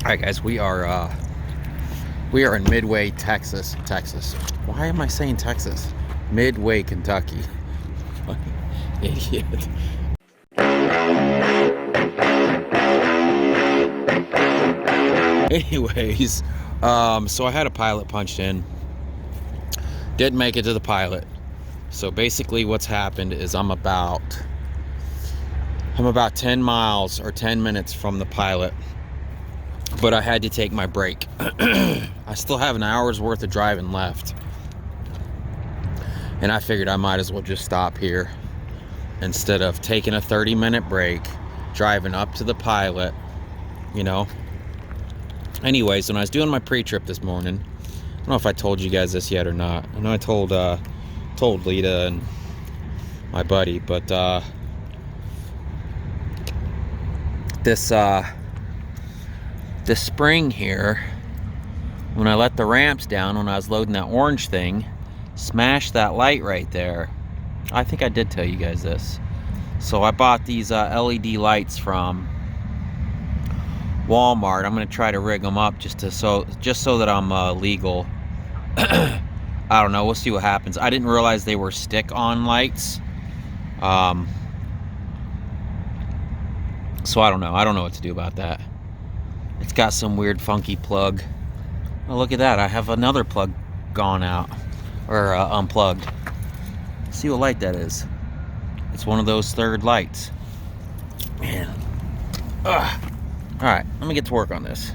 All right, guys, we are in Midway, Texas. Why am I saying Texas? Midway, Kentucky. Idiot. Anyways, so I had a pilot punched in. Didn't make it to the pilot. So basically what's happened is I'm about 10 miles or 10 minutes from the pilot, but I had to take my break. I still have an hour's worth of driving left, and I figured I might as well just stop here instead of taking a 30-minute break, driving up to the pilot, you know. Anyways, when I was doing my pre-trip this morning, I don't know if I told you guys this yet or not. I know I told Lita and my buddy, but this spring here, when I let the ramps down, when I was loading that orange thing, smashed that light right there. I think I did tell you guys this. So I bought these LED lights from Walmart. I'm gonna try to rig them up just so that I'm legal. I don't know. We'll see what happens. I didn't realize they were stick-on lights. So I don't know. I don't know what to do about that. It's got some weird funky plug. Oh, look at that. I have another plug gone out, or unplugged. See what light that is. It's one of those third lights. Man. Ugh. All right, let me get to work on this.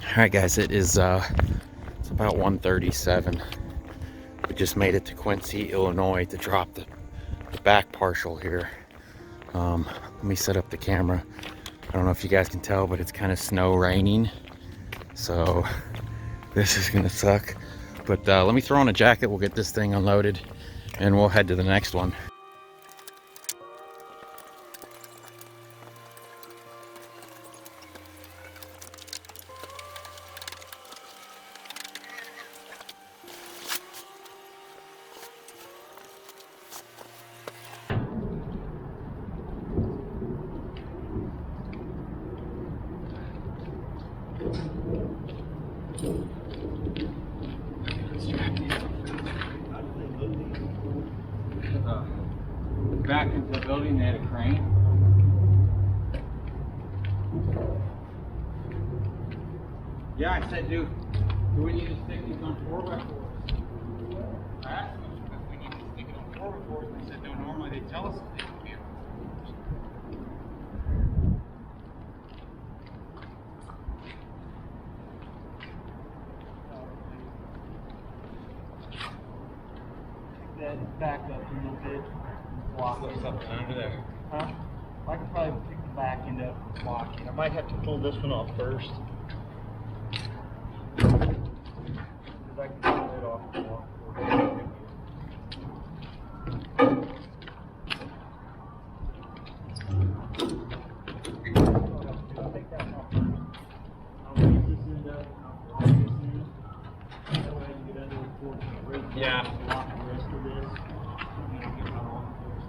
All right, guys, it's about 1:37. We just made it to Quincy, Illinois to drop the back partial here. Let me set up the camera. I don't know if you guys can tell, but it's kind of snow raining, so this is gonna suck. But let me throw on a jacket. We'll get this thing unloaded and we'll head to the next one. Back into the building, they had a crane. Yeah, I said, do we need to stick these on 4x4s? I asked them if we need to stick it on 4x4s, and they said no, normally they tell us if they can be. That back up a little bit. Block Slip something under there. Huh? I could probably pick the back end up and block it. I might have to pull this one off first. Because I can pull it off the wall. Take that one off first. I'll raise this end up and I'll block this end. That way I can get under the fork and raise it. Yeah. Block the rest of this. And then I'll get my arm first.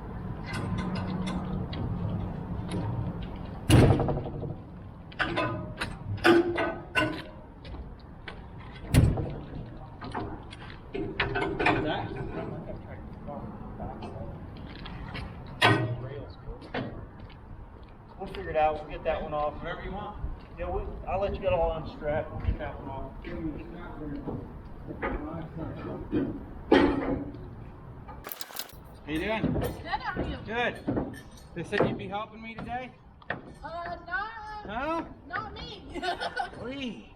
We'll figure it out. We'll get that one off. Whatever you want. Yeah, I'll let you get all unstrapped. We'll get that one off. How you doing? Good, how are you? Good. They said you'd be helping me today? No? Not me. Lee.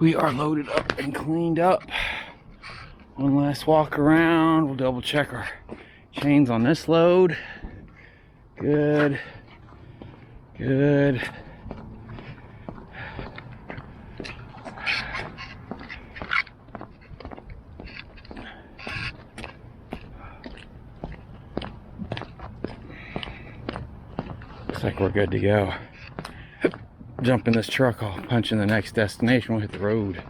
We are loaded up and cleaned up. One last walk around. We'll double check our chains on this load. Good. Good. Looks like we're good to go. Jump in this truck, I'll punch in the next destination, we'll hit the road.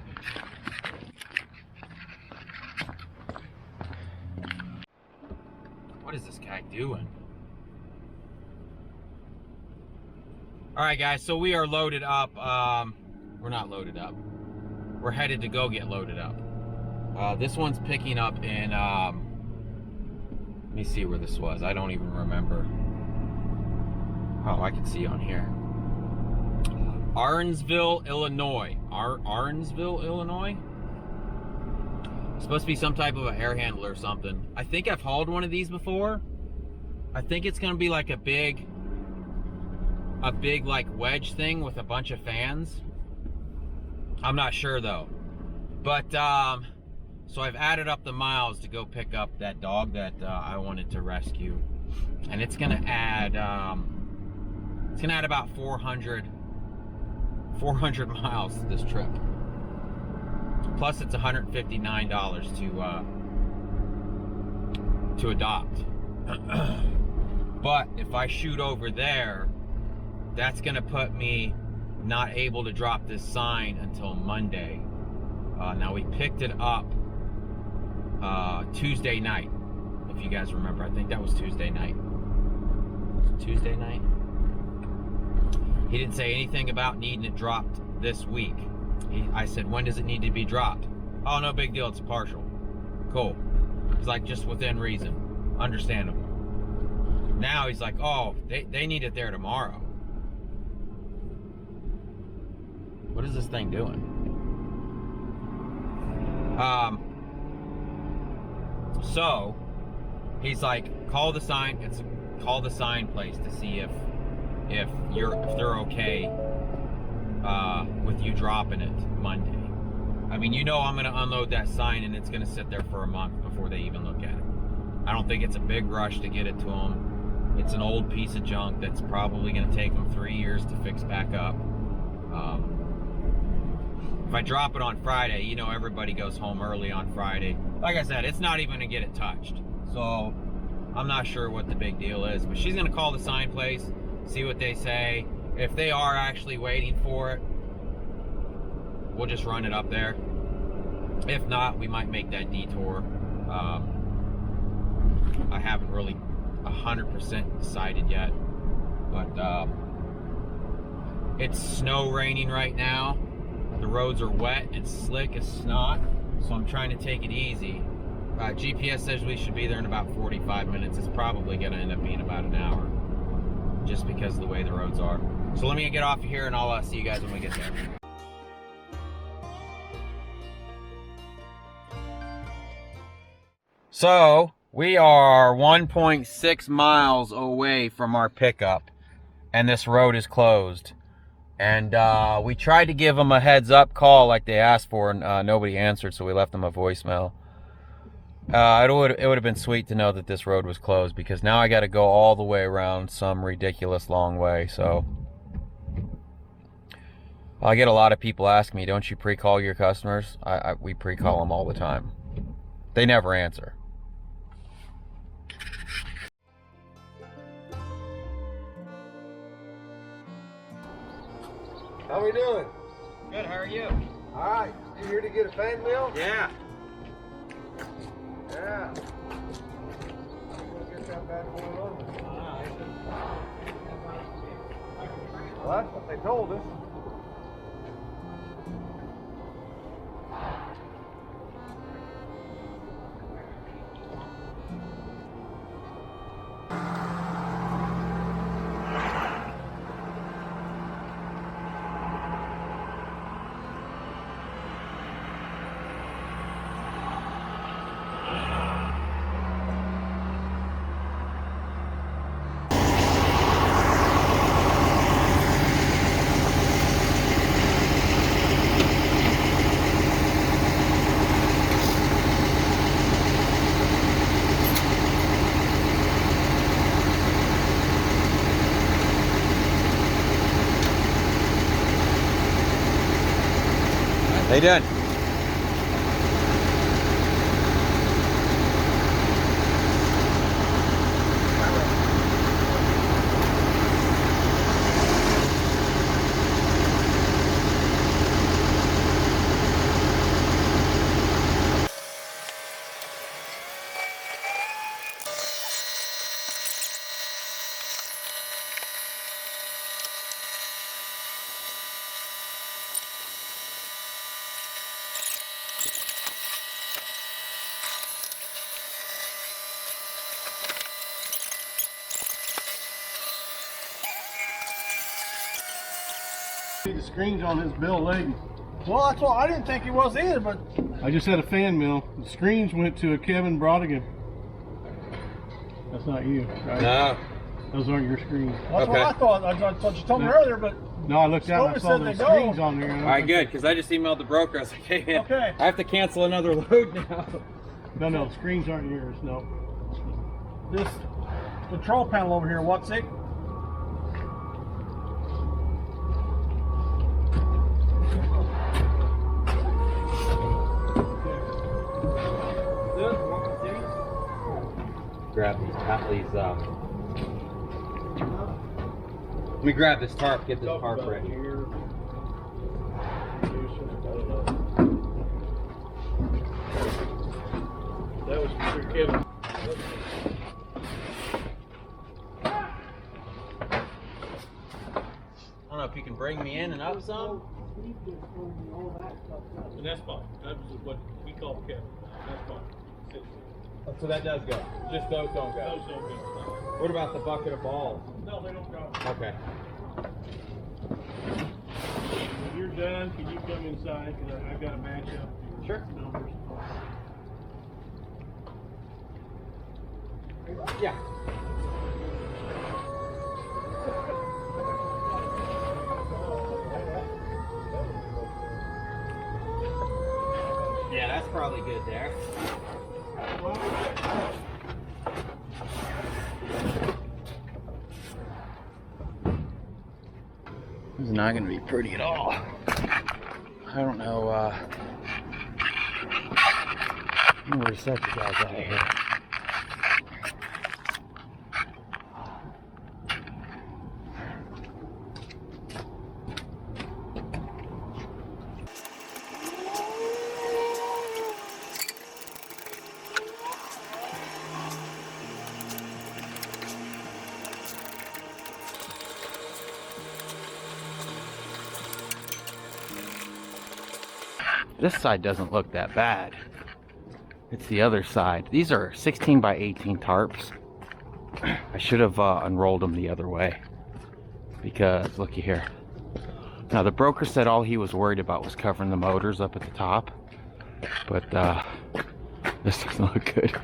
What is this guy doing? Alright guys, so we are loaded up. We're not loaded up. We're headed to go get loaded up. This one's picking up in, let me see where this was. I don't even remember. Oh, I can see on here. Arnsville, Illinois. Arnsville, Illinois? It's supposed to be some type of an air handler or something. I think I've hauled one of these before. I think it's gonna be like a big like wedge thing with a bunch of fans. I'm not sure though. But so I've added up the miles to go pick up that dog that I wanted to rescue, and it's gonna add about 400 miles to this trip. Plus it's $159 to adopt. But if I shoot over there, that's gonna put me not able to drop this sign until Monday. Now we picked it up Tuesday night, if you guys remember. I think that was Tuesday night. Was it Tuesday night? He didn't say anything about needing it dropped this week. I said, when does it need to be dropped? Oh, no big deal, it's partial. Cool. He's like, just within reason. Understandable. Now he's like, oh, they need it there tomorrow. What is this thing doing? So he's like, call the sign place to see if they're okay with you dropping it Monday. I mean, you know I'm gonna unload that sign and it's gonna sit there for a month before they even look at it. I don't think it's a big rush to get it to them. It's an old piece of junk that's probably gonna take them 3 years to fix back up. If I drop it on Friday, you know everybody goes home early on Friday. Like I said, it's not even gonna get it touched. So I'm not sure what the big deal is, but she's gonna call the sign place, see what they say. If they are actually waiting for it, we'll just run it up there. If not, we might make that detour. I haven't really 100% decided yet, but it's snow raining right now. The roads are wet and slick as snot, so I'm trying to take it easy. GPS says we should be there in about 45 minutes. It's probably gonna end up being about an hour, just because of the way the roads are. So let me get off of here and I'll see you guys when we get there. So we are 1.6 miles away from our pickup and this road is closed. And we tried to give them a heads up call like they asked for, and nobody answered, so we left them a voicemail. It would have been sweet to know that this road was closed, because now I got to go all the way around some ridiculous long way. So I get a lot of people ask me, don't you pre-call your customers? We pre-call them all the time. They never answer. How we doing? Good, how are you? All right, you here to get a fan wheel? Yeah. Yeah. We'll get that bad boy loaded. Well, that's what they told us. How you doing? The screens on his bill leg. Well, that's what I didn't think he was either, but I just had a fan mill. The screens went to a Kevin Brodigan. That's not you, right? No. Those aren't your screens. that's what I thought. I thought you told me earlier, but No, I looked out and I Slovis saw said the they go. screens on there. All right, good, because I just emailed the broker. I was like, hey, man, Okay. I have to cancel another load now. No, the screens aren't yours. No. this control panel over here, what's it? Grab these, let me grab this tarp, get this tarp ready. That was for Kevin. I don't know if you can bring me in and up some. And that's fine. That was what we call Kevin. That's fine. So that does go. Just those don't go. Those don't go. What about the bucket of balls? No, they don't go. Okay. When you're done, can you come inside? Because I've got to match up your Sure. numbers. Yeah. Yeah, that's probably good there. This is not going to be pretty at all. I don't know, I'm going to reset you guys out of here. This side doesn't look that bad. It's the other side. These are 16 by 18 tarps. I should have unrolled them the other way because looky here. Now the broker said all he was worried about was covering the motors up at the top, but this doesn't look good.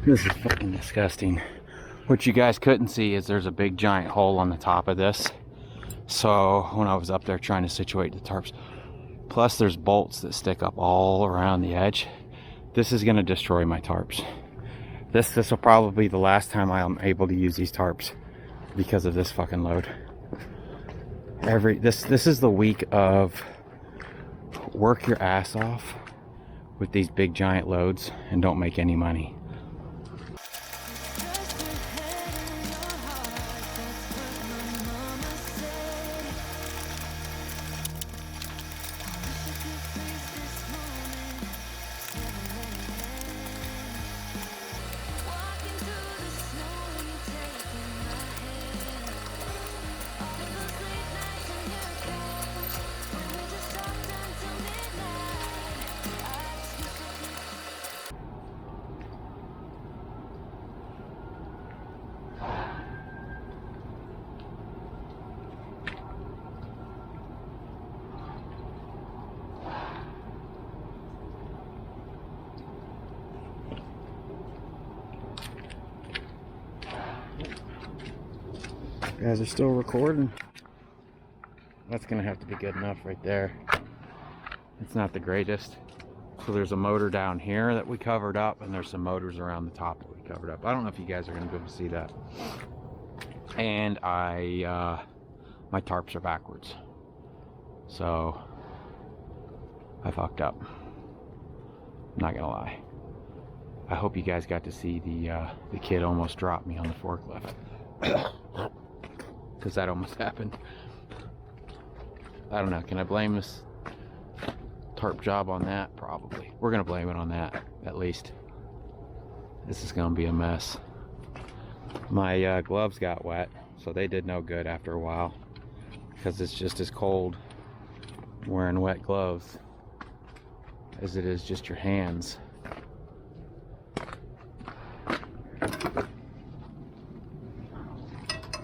This is fucking disgusting. What you guys couldn't see is there's a big giant hole on the top of this. So when I was up there trying to situate the tarps, plus there's bolts that stick up all around the edge. This is gonna destroy my tarps. This will probably be the last time I'm able to use these tarps because of this fucking load. This is the week of work your ass off with these big giant loads and don't make any money. guys are still recording. That's gonna have to be good enough right there. It's not the greatest. So there's a motor down here that we covered up, and there's some motors around the top that we covered up. I don't know if you guys are gonna be able to see that. And my tarps are backwards. So I fucked up. I'm not gonna lie. I hope you guys got to see the kid almost dropped me on the forklift. Because that almost happened. I don't know, can I blame this tarp job on that? Probably. We're gonna blame it on that, at least. This is gonna be a mess. My gloves got wet, so they did no good after a while, because it's just as cold wearing wet gloves as it is just your hands.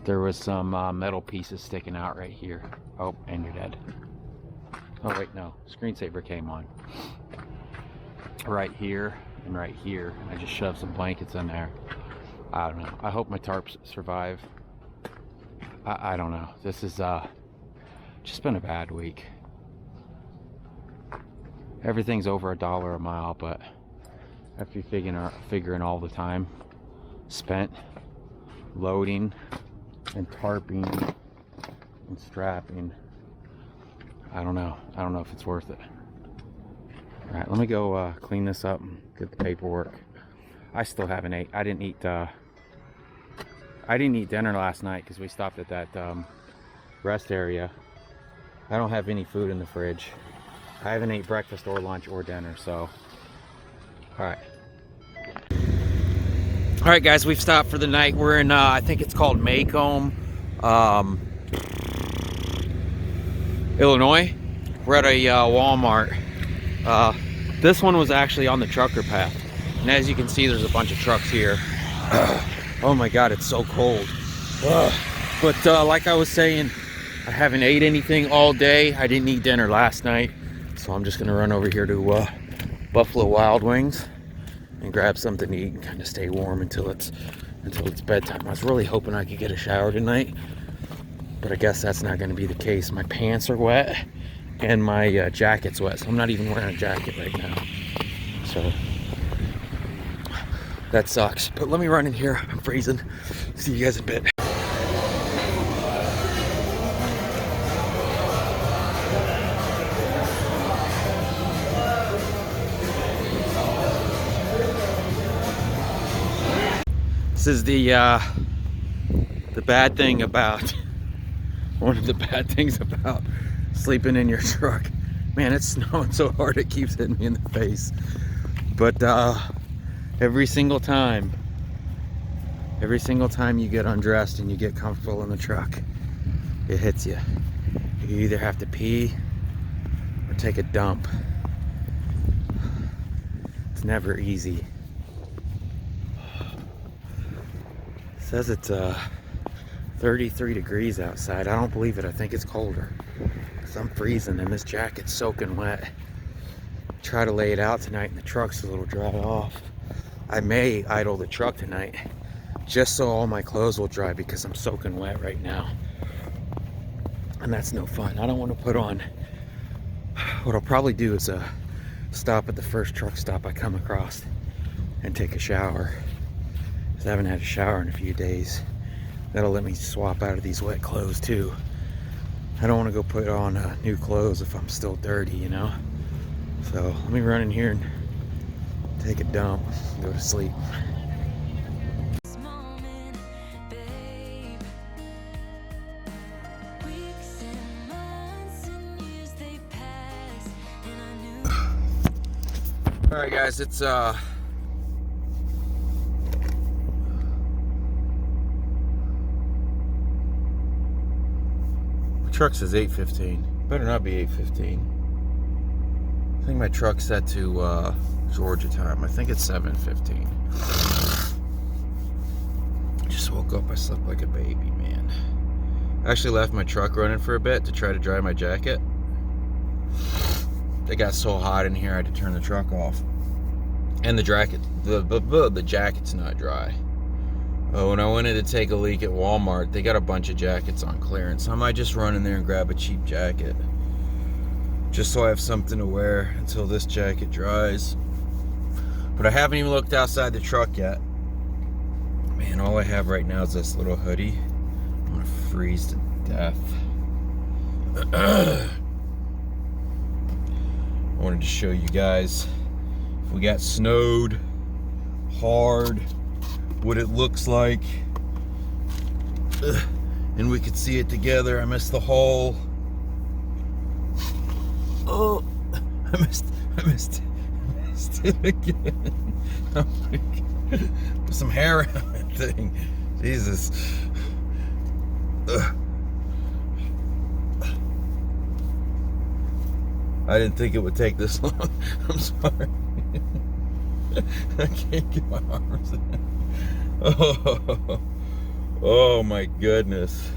There was some metal pieces sticking out right here. Oh, and you're dead. Oh wait, no, screensaver came on. Right here and right here. I just shoved some blankets in there. I don't know. I hope my tarps survive. I don't know. This is just been a bad week. Everything's over $1 a mile, but after figuring all the time spent loading and tarping and strapping, I don't know if it's worth it. All right, let me go clean this up and get the paperwork. I still haven't ate. I didn't eat dinner last night because we stopped at that rest area. I don't have any food in the fridge. I haven't ate breakfast or lunch or dinner, so all right guys, we've stopped for the night. We're in I think it's called Maycomb, Illinois. We're at a Walmart. This one was actually on the trucker path, and as you can see, there's a bunch of trucks here. Oh my god, it's so cold. But like I was saying, I haven't ate anything all day. I didn't eat dinner last night, so I'm just gonna run over here to Buffalo Wild Wings and grab something to eat and kind of stay warm until it's bedtime. I was really hoping I could get a shower tonight, but I guess that's not going to be the case. My pants are wet and my jacket's wet, so I'm not even wearing a jacket right now. So that sucks. But let me run in here. I'm freezing. See you guys in a bit. This is the bad thing about, one of the bad things about sleeping in your truck. Man, it's snowing so hard it keeps hitting me in the face. But every single time you get undressed and you get comfortable in the truck, it hits you. You either have to pee or take a dump. It's never easy. It says it's 33 degrees outside. I don't believe it. I think it's colder. 'Cause I'm freezing and this jacket's soaking wet. Try to lay it out tonight and the truck's a little dried off. I may idle the truck tonight just so all my clothes will dry because I'm soaking wet right now. And that's no fun. I don't want to put on. What I'll probably do is stop at the first truck stop I come across and take a shower. I haven't had a shower in a few days. That'll let me swap out of these wet clothes too. I don't want to go put on new clothes if I'm still dirty, you know? So let me run in here and take a dump, go to sleep. Alright guys, it's truck says 8:15. Better not be 8:15. I think my truck's set to Georgia time. I think it's 7:15. Just woke up. I slept like a baby, man. I actually left my truck running for a bit to try to dry my jacket. It got so hot in here I had to turn the truck off. And the jacket's not dry. When I went in to take a leak at Walmart, they got a bunch of jackets on clearance. I might just run in there and grab a cheap jacket. Just so I have something to wear until this jacket dries. But I haven't even looked outside the truck yet. Man, all I have right now is this little hoodie. I'm gonna freeze to death. I wanted to show you guys if we got snowed hard, what it looks like. And we could see it together. I missed the hole. Oh, I missed it again. Oh my God. Put some hair on that thing. Jesus. I didn't think it would take this long. I'm sorry. I can't get my arms in. Oh my goodness.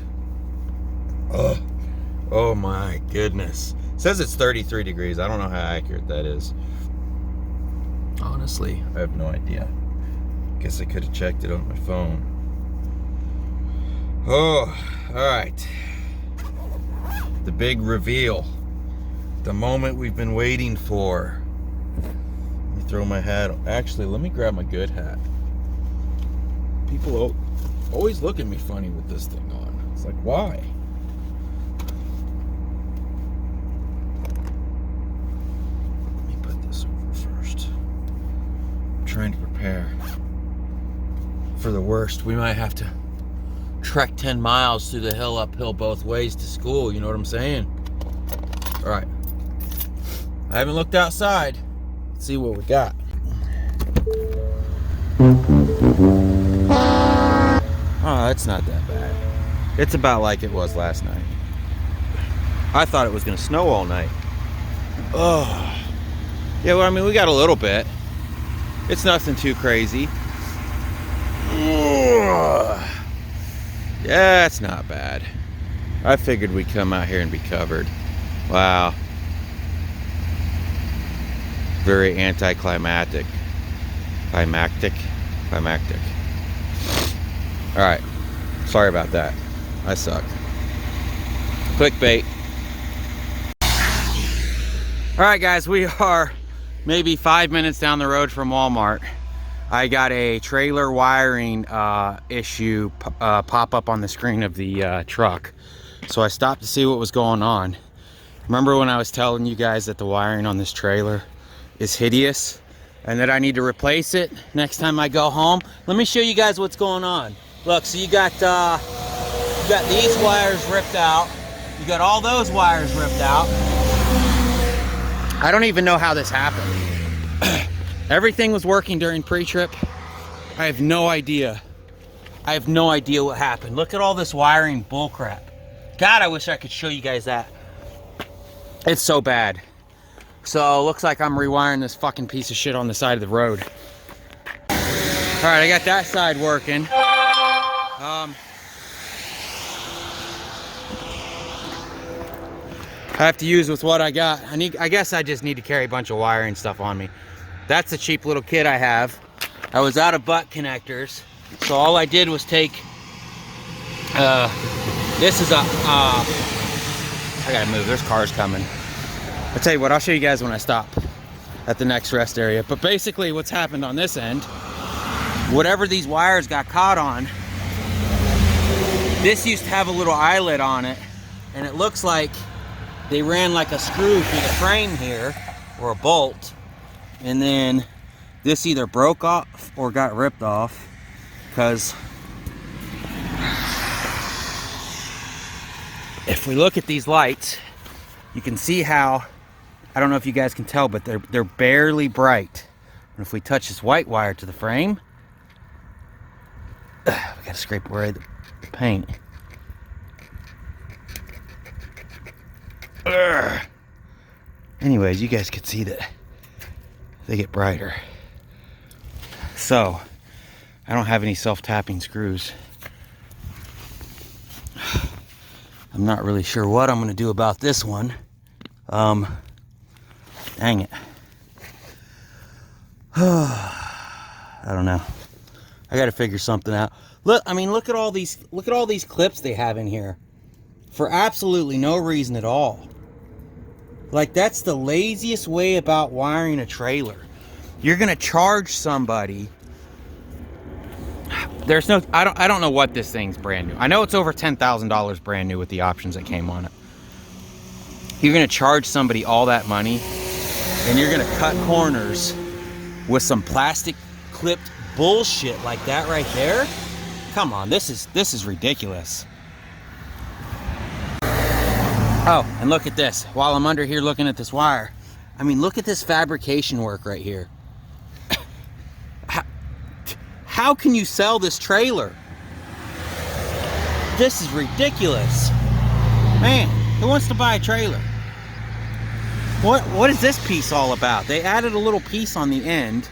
Oh my goodness. It says it's 33 degrees. I don't know how accurate that is. Honestly, I have no idea. Guess I could have checked it on my phone. Oh, all right. The big reveal. The moment we've been waiting for. Let me throw my hat on. Actually, let me grab my good hat. People always look at me funny with this thing on. It's like, why? Let me put this over first. I'm trying to prepare for the worst. We might have to trek 10 miles through the hill, uphill both ways to school. You know what I'm saying? All right. I haven't looked outside. Let's see what we got. Oh, that's not that bad. It's about like it was last night. I thought it was gonna snow all night. Oh. Yeah, well, I mean, we got a little bit. It's nothing too crazy. Yeah, it's not bad. I figured we'd come out here and be covered. Wow. Very anticlimactic. Climactic. Alright. Sorry about that. I suck. Clickbait. Alright guys, we are maybe 5 minutes down the road from Walmart. I got a trailer wiring issue pop up on the screen of the truck. So I stopped to see what was going on. Remember when I was telling you guys that the wiring on this trailer is hideous and that I need to replace it next time I go home? Let me show you guys what's going on. Look, so you got these wires ripped out. You got all those wires ripped out. I don't even know how this happened. Everything was working during pre-trip. I have no idea. I have no idea what happened. Look at all this wiring bullcrap. God, I wish I could show you guys that. It's so bad. So it looks like I'm rewiring this fucking piece of shit on the side of the road. All right, I got that side working. I have to use with what I got. I guess I just need to carry a bunch of wiring stuff on me. That's a cheap little kit I have. I was out of butt connectors, so all I did was take. This is a. I gotta move. There's cars coming. I'll tell you what. I'll show you guys when I stop at the next rest area. But basically, what's happened on this end? Whatever these wires got caught on. This used to have a little eyelet on it, and it looks like they ran like a screw through the frame here, or a bolt, and then this either broke off or got ripped off, because if we look at these lights, you can see how, I don't know if you guys can tell, but they're barely bright. And if we touch this white wire to the frame, we gotta scrape away the paint. Anyways, you guys can see that they get brighter. So, I don't have any self-tapping screws. I'm not really sure what I'm gonna do about this one. Dang it. I don't know. I gotta figure something out. Look, I mean, look at all these clips they have in here for absolutely no reason at all. Like, that's the laziest way about wiring a trailer. You're gonna charge somebody. There's no, I don't know what this thing's brand new. I know it's over $10,000 brand new with the options that came on it. You're gonna charge somebody all that money, and you're gonna cut corners with some plastic clipped bullshit like that right there? Come on, this is ridiculous. Oh, and look at this. While I'm under here looking at this wire, I mean, look at this fabrication work right here. How can you sell this trailer? This is ridiculous. Man, who wants to buy a trailer? What is this piece all about? They added a little piece on the end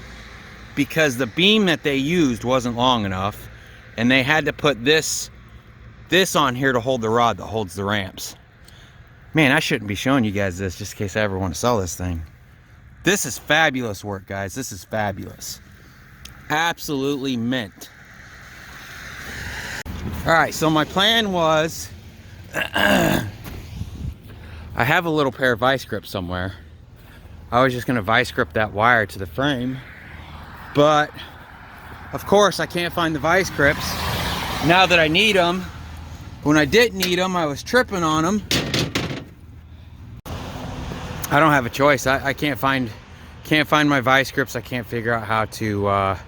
because the beam that they used wasn't long enough, and they had to put this on here to hold the rod that holds the ramps. Man, I shouldn't be showing you guys this just in case I ever want to sell this thing. This is fabulous work, guys. This is fabulous. Absolutely mint. All right, so my plan was, I have a little pair of vice grips somewhere. I was just gonna vice grip that wire to the frame, but of course I can't find the vice grips now that I need them. When I didn't need them, I was tripping on them. I don't have a choice. I can't find my vice grips. I can't figure out how to, I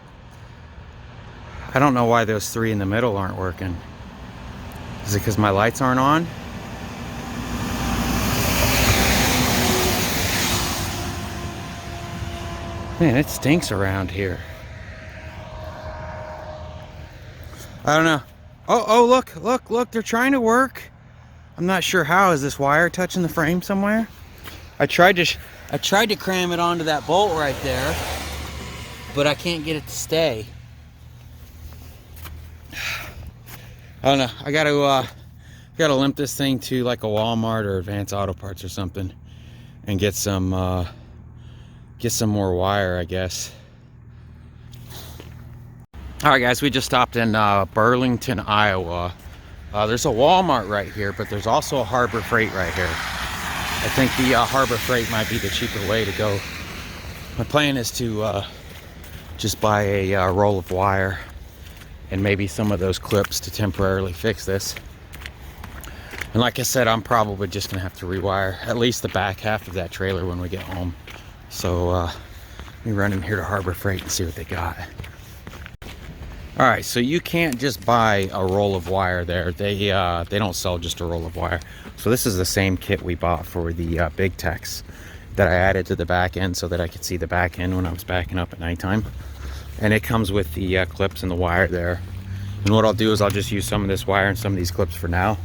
don't know why those three in the middle aren't working. Is it because my lights aren't on? Man, it stinks around here. I don't know. Oh, look, they're trying to work. I'm not sure how. Is this wire touching the frame somewhere? I tried to cram it onto that bolt right there, but I can't get it to stay. I don't know. I gotta limp this thing to like a Walmart or Advanced Auto Parts or something and get some more wire, I guess. All right, guys, we just stopped in Burlington, Iowa. There's a Walmart right here, but there's also a Harbor Freight right here. I think the Harbor Freight might be the cheaper way to go. My plan is to just buy a roll of wire and maybe some of those clips to temporarily fix this. And like I said, I'm probably just gonna have to rewire at least the back half of that trailer when we get home. So let me run in here to Harbor Freight and see what they got. All right, so you can't just buy a roll of wire there. They don't sell just a roll of wire. So this is the same kit we bought for the Big Tex that I added to the back end so that I could see the back end when I was backing up at nighttime. And it comes with the clips and the wire there. And what I'll do is I'll just use some of this wire and some of these clips for now.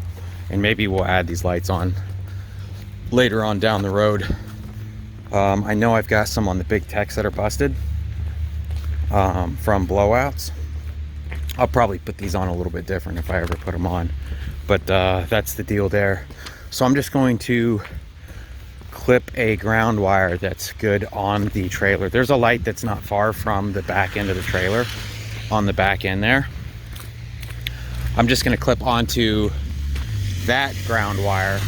And maybe we'll add these lights on later on down the road. I know I've got some on the Big Tex that are busted from blowouts. I'll probably put these on a little bit different if I ever put them on. But that's the deal there. So I'm just going to clip a ground wire that's good on the trailer. There's a light that's not far from the back end of the trailer on the back end there. I'm just gonna clip onto that ground wire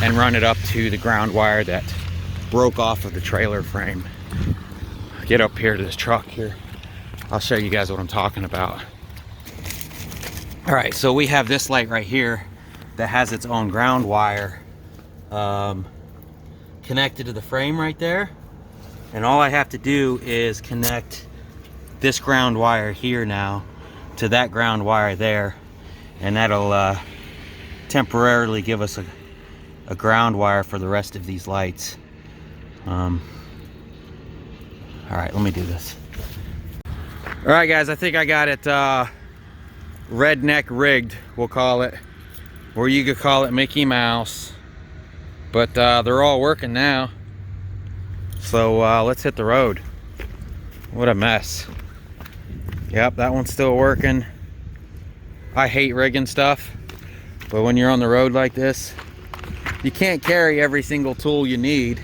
and run it up to the ground wire that broke off of the trailer frame. Get up here to this truck here. I'll show you guys what I'm talking about. All right, so we have this light right here that has its own ground wire connected to the frame right there. And all I have to do is connect this ground wire here now to that ground wire there. And that'll temporarily give us a ground wire for the rest of these lights. All right, let me do this. All right, guys, I think I got it redneck rigged, we'll call it, or you could call it Mickey Mouse, but they're all working now. So let's hit the road. What a mess. Yep, that one's still working. I hate rigging stuff, but when you're on the road like this, you can't carry every single tool you need.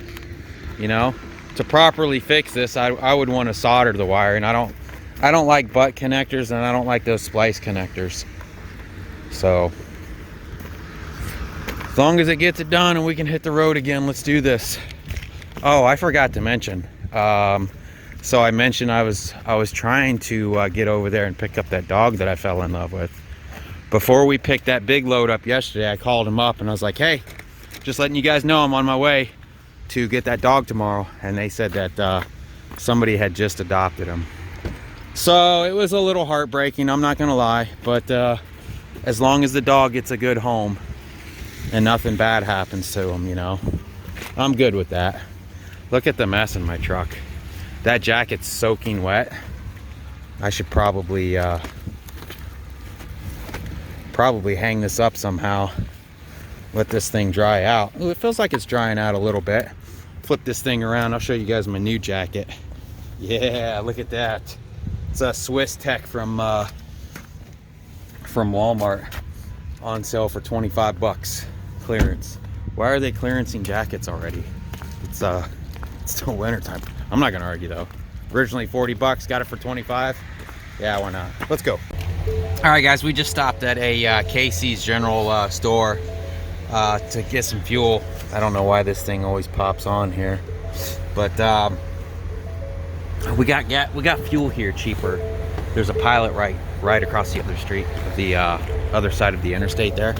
You know, to properly fix this, I would want to solder the wire, and I I don't like butt connectors, and I don't like those splice connectors. So as long as it gets it done and we can hit the road again, let's do this. Oh, I forgot to mention. So I mentioned I was trying to get over there and pick up that dog that I fell in love with. Before we picked that big load up yesterday, I called him up and I was like, hey, just letting you guys know I'm on my way to get that dog tomorrow. And they said that somebody had just adopted him. So it was a little heartbreaking, I'm not gonna lie, but as long as the dog gets a good home and nothing bad happens to him, you know, I'm good with that. Look at the mess in my truck. That jacket's soaking wet. I should probably hang this up somehow. Let this thing dry out. Ooh, it feels like it's drying out a little bit. Flip this thing around. I'll show you guys my new jacket. Yeah, look at that. It's a Swiss Tech from Walmart, on sale for 25 bucks. Clearance. Why are they clearancing jackets already? It's still winter time. I'm not gonna argue though. Originally 40 bucks, got it for 25. Yeah, why not? Let's go. All right, guys, we just stopped at a Casey's general store to get some fuel. I don't know why this thing always pops on here, but we got fuel here cheaper. There's a Pilot right across the other street, the other side of the interstate there,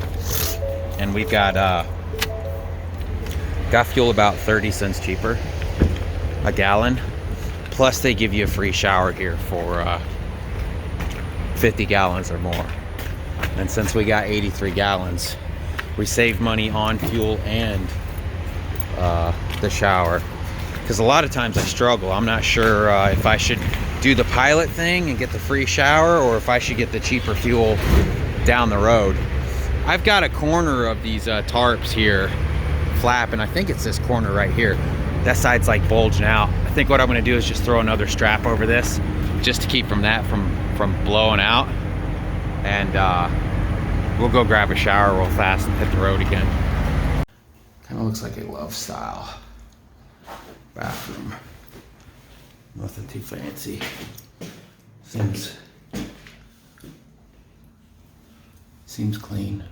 and we've got fuel about 30 cents cheaper a gallon. Plus they give you a free shower here for 50 gallons or more. And since we got 83 gallons, we save money on fuel and the shower. Because a lot of times I struggle. I'm not sure if I should do the Pilot thing and get the free shower, or if I should get the cheaper fuel down the road. I've got a corner of these tarps here flapping. I think it's this corner right here. That side's like bulging out. I think what I'm gonna do is just throw another strap over this just to keep that from blowing out. And we'll go grab a shower real fast and hit the road again. Kind of looks like a Love style bathroom. Nothing too fancy. Seems clean.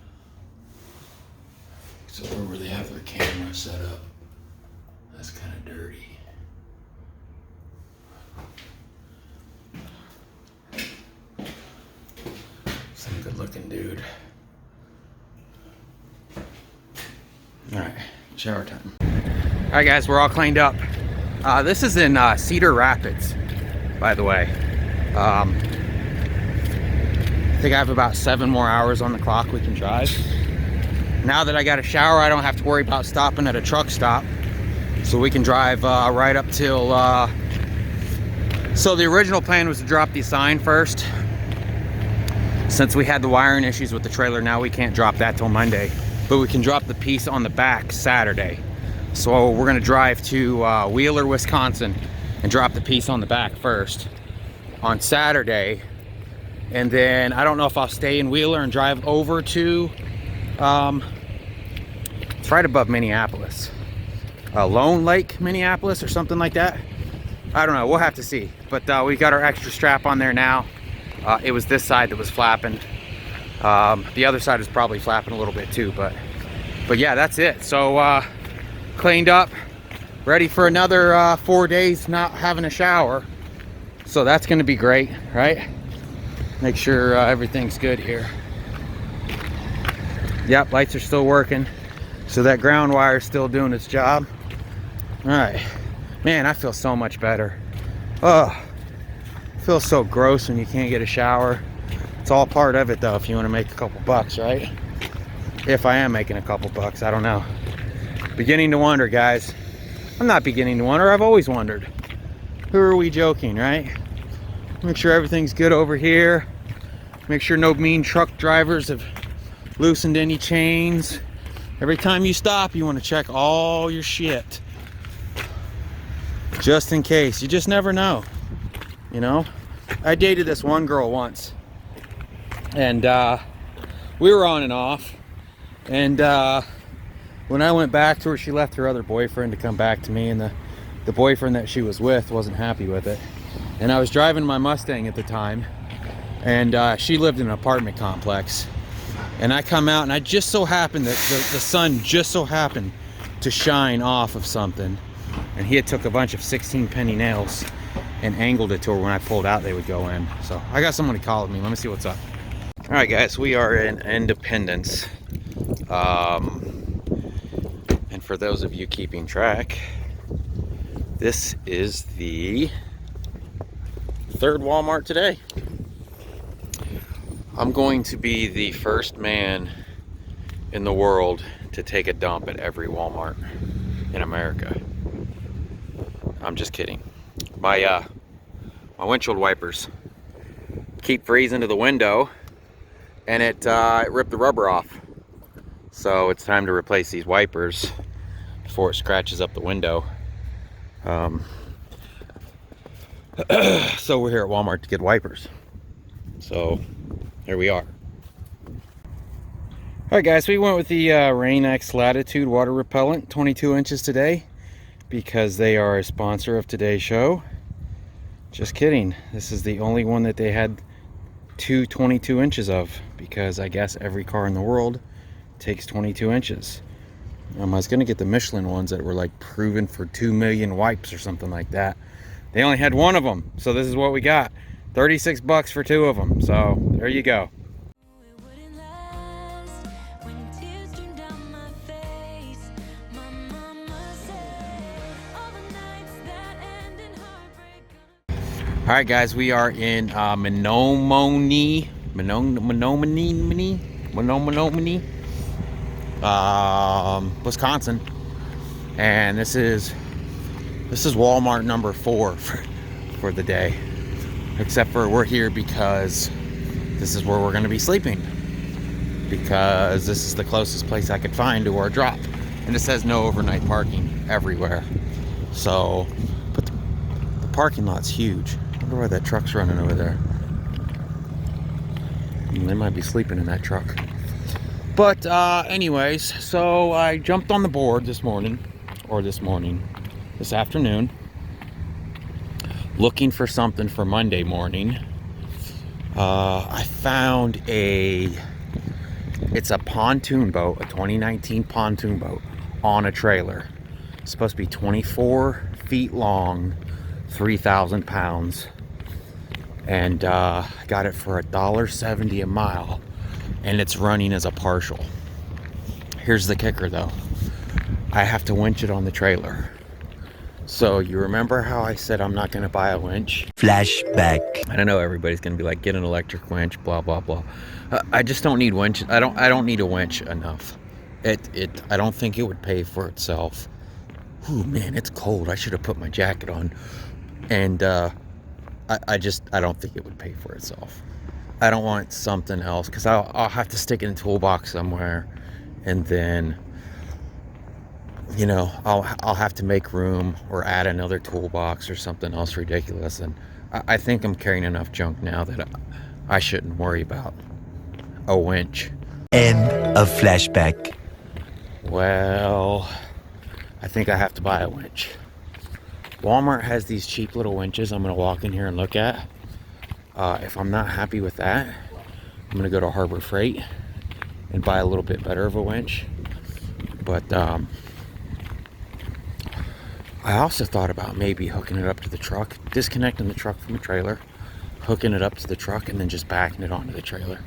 Except for where they have their camera set up. That's kind of dirty. Some good looking dude. Alright, shower time. Alright guys, we're all cleaned up. This is in Cedar Rapids, by the way. I think I have about 7 more hours on the clock we can drive. Now that I got a shower, I don't have to worry about stopping at a truck stop. So we can drive right up till... So the original plan was to drop the sign first. Since we had the wiring issues with the trailer, now we can't drop that till Monday. But we can drop the piece on the back Saturday. So we're gonna drive to Wheeler, Wisconsin and drop the piece on the back first on Saturday. And then I don't know if I'll stay in Wheeler and drive over to, it's right above Minneapolis. Lone Lake, Minneapolis or something like that. I don't know, we'll have to see. But we got our extra strap on there now. It was this side that was flapping. The other side is probably flapping a little bit too, but yeah, that's it. So cleaned up, ready for another 4 days not having a shower. So that's gonna be great, right? Make sure everything's good here. Yep, lights are still working. So that ground wire is still doing its job. All right, man, I feel so much better. Oh, it feels so gross when you can't get a shower. It's all part of it though, if you want to make a couple bucks, right? If I am making a couple bucks, I don't know. Beginning to wonder, guys. I'm not beginning to wonder, I've always wondered. Who are we joking, right? Make sure everything's good over here. Make sure no mean truck drivers have loosened any chains. Every time you stop, you want to check all your shit. Just in case. You just never know. You know? I dated this one girl once. And we were on and off. And when I went back to her, she left her other boyfriend to come back to me. And the boyfriend that she was with wasn't happy with it. And I was driving my Mustang at the time, and she lived in an apartment complex. And I come out, and I just so happened that the sun just so happened to shine off of something. And he had took a bunch of 16 penny nails and angled it to where when I pulled out, they would go in. So I got someone to call me. Let me see what's up. All right, guys, we are in Independence. And for those of you keeping track, this is the third Walmart today. I'm going to be the first man in the world to take a dump at every Walmart in America. I'm just kidding. My windshield wipers keep freezing to the window, and it ripped the rubber off. So it's time to replace these wipers before it scratches up the window. So we're here at Walmart to get wipers. So here we are. Alright guys, we went with the Rain-X Latitude water repellent, 22 inches today, because they are a sponsor of today's show. Just kidding. This is the only one that they had 22 inches of, because I guess every car in the world takes 22 inches. I was going to get the Michelin ones that were like proven for 2 million wipes or something like that. They only had one of them, so this is what we got. 36 bucks for 2 of them, so there you go. All right, guys, we are in Menominee, Wisconsin, and this is Walmart number 4 for the day. Except for we're here because this is where we're going to be sleeping, because this is the closest place I could find to our drop, and it says no overnight parking everywhere. So, but the parking lot's huge. I wonder why that truck's running over there. They might be sleeping in that truck. But anyways, so I jumped on the board this afternoon, looking for something for Monday morning. I found it's a pontoon boat, a 2019 pontoon boat on a trailer. It's supposed to be 24 feet long, 3,000 pounds, and got it for $1.70 a mile, and it's running as a partial. Here's the kicker though, I have to winch it on the trailer. So you remember how I said I'm not going to buy a winch? Flashback. I don't know, everybody's going to be like, get an electric winch, blah blah blah. I just don't need winch. I don't need a winch enough. I don't think it would pay for itself. Ooh man, it's cold. I should have put my jacket on. And I don't think it would pay for itself. I don't want something else, because I'll have to stick it in a toolbox somewhere, and then, you know, I'll have to make room or add another toolbox or something else ridiculous. And I think I'm carrying enough junk now that I shouldn't worry about a winch. End of flashback. Well, I think I have to buy a winch. Walmart has these cheap little winches I'm going to walk in here and look at. If I'm not happy with that, I'm going to go to Harbor Freight and buy a little bit better of a winch. But I also thought about maybe hooking it up to the truck, disconnecting the truck from the trailer, hooking it up to the truck, and then just backing it onto the trailer.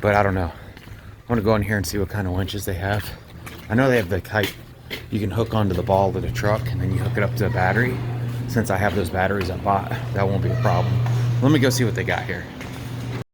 But I don't know. I want to go in here and see what kind of winches they have. I know they have the type you can hook onto the ball of the truck, and then you hook it up to a battery. Since I have those batteries I bought, that won't be a problem. Let me go see what they got here.